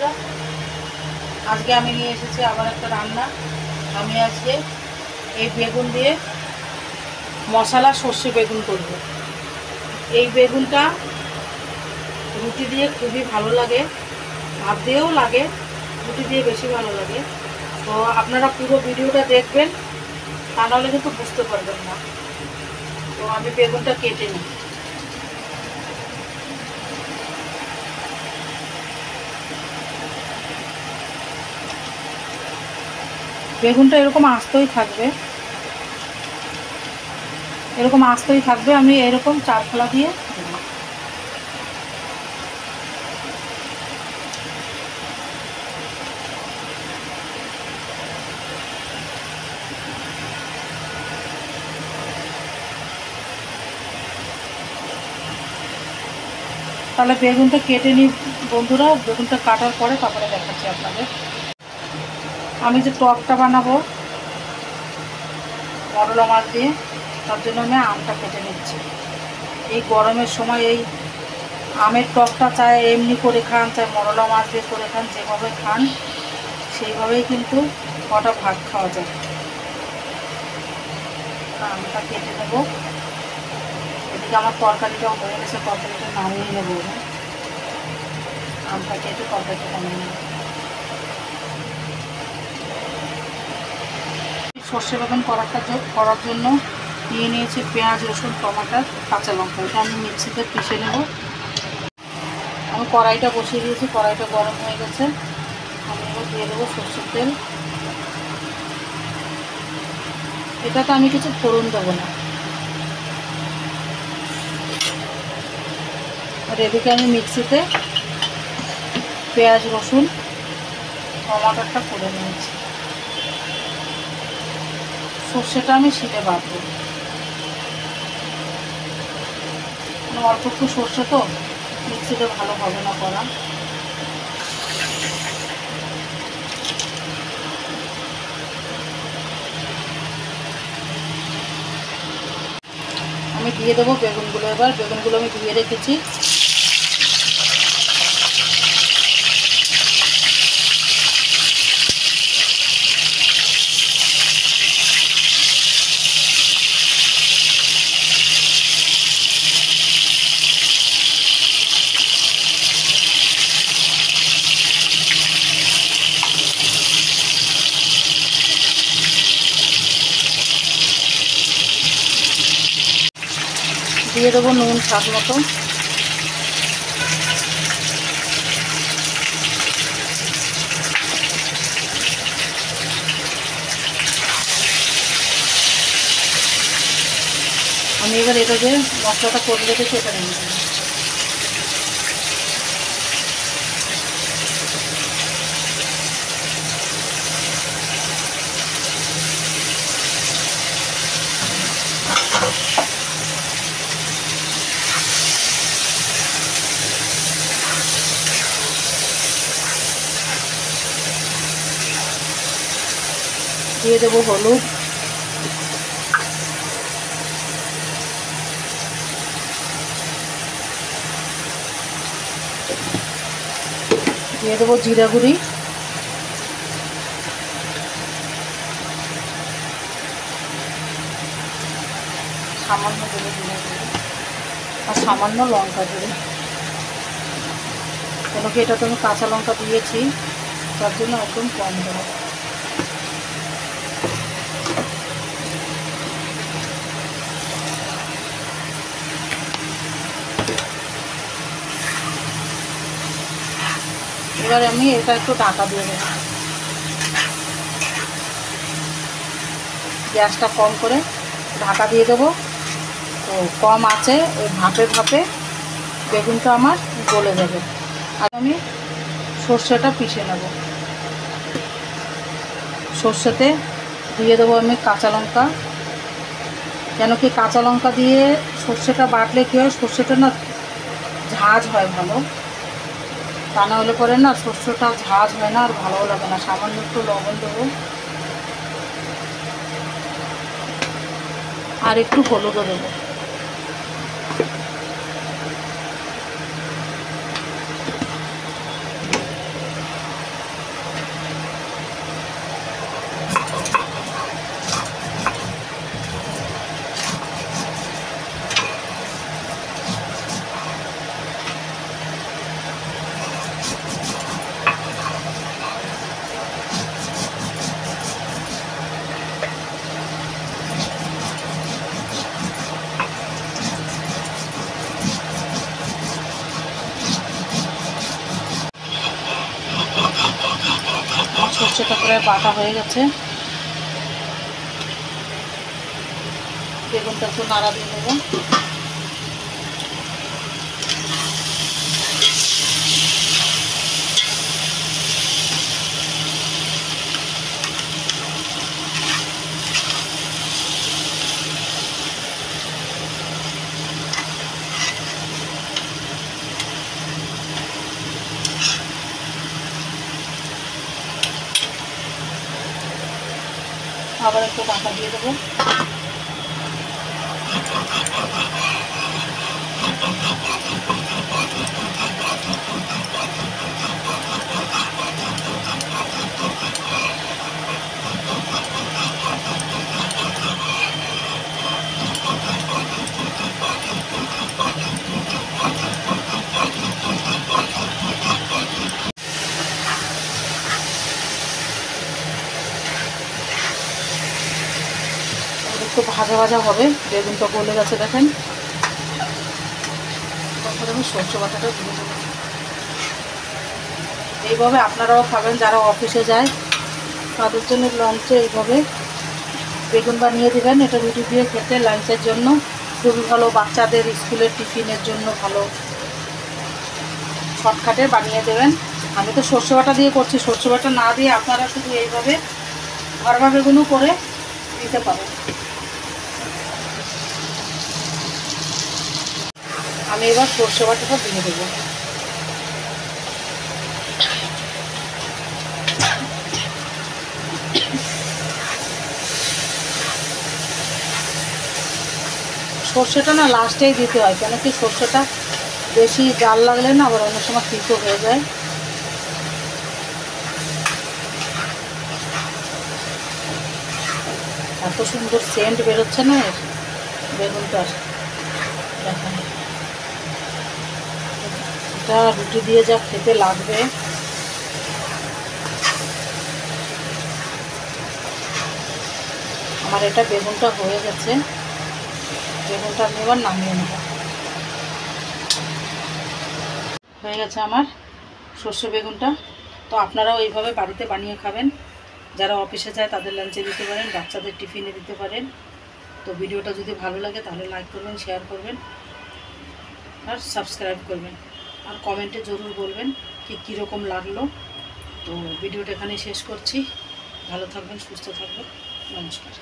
বন্ধুরা, আজকে আমি নিয়ে এসেছি আবার একটা রান্না। আমি আজকে এই বেগুন দিয়ে মশলা সর্ষে বেগুন করব। এই বেগুনটা রুটি দিয়ে খুবই ভালো লাগে, ভাত দিয়েও লাগে, রুটি দিয়ে বেশি ভালো লাগে। তো আপনারা পুরো ভিডিওটা দেখবেন, তা নাহলে কিন্তু বুঝতে পারবেন না। তো আমি বেগুনটা কেটে নিই। বেগুনটা এরকম আস্তই থাকবে, আমি এরকম 4 ফালা দিয়ে দেবো। তাহলে বেগুনটা কেটে নিই বন্ধুরা। বেগুনটা কাটার পরে তারপরে দেখাচ্ছি আপনাদের। আমি যে টকটা বানাবো মরলা মাছ দিয়ে, তার জন্য আমি আমটা কেটে নিচ্ছি। এই গরমের সময় এই আমের টকটা চাই এমনি করে খান, চাই মরলা মাছ দিয়ে করে খান, যেভাবে খান সেইভাবেই কিন্তু কটা ভাত খাওয়া যায়। আমটা কেটে নেব। এদিকে আমার তরকারিটাও হয়ে গেছে, তরকারিটা নামিয়ে নেবো। আমটা কেটে তরকারিটা নামিয়ে নেব। সর্ষে বেগুন করার জন্য নিয়ে নিয়েছি পেঁয়াজ, রসুন, টমাটার, কাঁচা লঙ্কা। এটা আমি মিক্সিতে পিষে নেব। আমি কড়াইটা বসিয়ে দিয়েছি, কড়াইটা গরম হয়ে গেছে। আমি এবার দিয়ে দেবো সর্ষের তেল। এটাতে আমি কিছু ফোড়ন দেবো না। আর এদিকে আমি মিক্সিতে পেঁয়াজ, রসুন, টমাটারটা করে নিয়েছি। সর্ষেটা আমি শিলে বাটবো, অল্প একটু সর্ষে তো মিক্সিতে ভালো হবে না করা। আমি দিয়ে দেবো বেগুনগুলো। এবার বেগুনগুলো আমি ধুয়ে রেখেছি। দিয়ে দেবো নুন স্বাদ মতো। আমি এবার এটা যে মশলাটা করে রেখেছি এটা নিয়ে দেবো। দিয়ে দেবো হলুদ, দিয়ে দেবো জিরা গুঁড়ি, সামান্য দেবো জিরা গুঁড়ি, আর সামান্য লঙ্কা গুঁড়ি। কেন কি এটা তো আমি কাঁচা লঙ্কা দিয়েছি, তার জন্য একদম কম দেবো। এবার আমি এটা একটু ঢাকা দিয়ে দেবো। গ্যাসটা কম করে ঢাকা দিয়ে দেবো। তো কম আছে, ওই ভাপে ভাপে বেগুনটা আমার গলে যাবে। আর আমি সর্ষেটা পিষে নেব। সর্ষেতে দিয়ে দেবো আমি কাঁচা লঙ্কা। কেন কি কাঁচা লঙ্কা দিয়ে সর্ষেটা বাটলে কী হয়, সর্ষেটা না ঝাঁঝ হয় ভালো, তা না হলে পরে না সর্ষেটা ঝাঁঝ হয় না, আর ভালোও লাগে না। সামান্য একটু লবণ দেবো, আর একটু হলুদও দেবো। সর্ষেটা প্রায় বাটা হয়ে গেছে। বেগুনটা একটু নাড়া দিয়ে দেবো। আবার একটু ঢাকা দিয়ে দেবো। একটু ভাজা ভাজা হবে, বেগুনটা গলে গেছে দেখেন। তারপরে আমি সরষে বাটাটা দিয়ে দেবো। এইভাবে আপনারাও খাবেন, যারা অফিসে যায় তাদের জন্য লাঞ্চে এইভাবে বেগুন বানিয়ে দেবেন। এটা রুটি দিয়ে খেতে লাঞ্চের জন্য খুবই ভালো, বাচ্চাদের স্কুলের টিফিনের জন্য ভালো, শর্টকাটে বানিয়ে দেবেন। আমি তো সরষে বাটা দিয়ে করছি, সরষে বাটা না দিয়ে আপনারা শুধু এইভাবে ভরমা বেগুনও করে দিতে পারেন। আমি এবার সরষে বাটাটা দিয়ে দেবো। সর্ষেটা না লাস্টেই দিতে হয়, কেন কি সর্ষেটা বেশি জাল লাগলে না আবার অনেক সময় তিতো হয়ে যায়। এত সুন্দর সেন্ট বেরোচ্ছে না এর বেগুনটার, দেখেন। এটা রুটি দিয়ে যা খেতে লাগবে। আমার এটা বেগুনটা হয়ে গেছে, বেগুনটা আমি এবার নামিয়ে নেব। হয়ে গেছে আমার সর্ষে বেগুনটা। তো আপনারাও এইভাবে বাড়িতে বানিয়ে খাবেন, যারা অফিসে যায় তাদের লাঞ্চে দিতে পারেন, বাচ্চাদের টিফিনে দিতে পারেন। তো ভিডিওটা যদি ভালো লাগে তাহলে লাইক করবেন, শেয়ার করবেন আর সাবস্ক্রাইব করবেন, আর কমেন্টে জরুর বলবেন কি কীরকম লাগলো। তো ভিডিওটা এখানেই শেষ করছি। ভালো থাকবেন, সুস্থ থাকবেন, নমস্কার।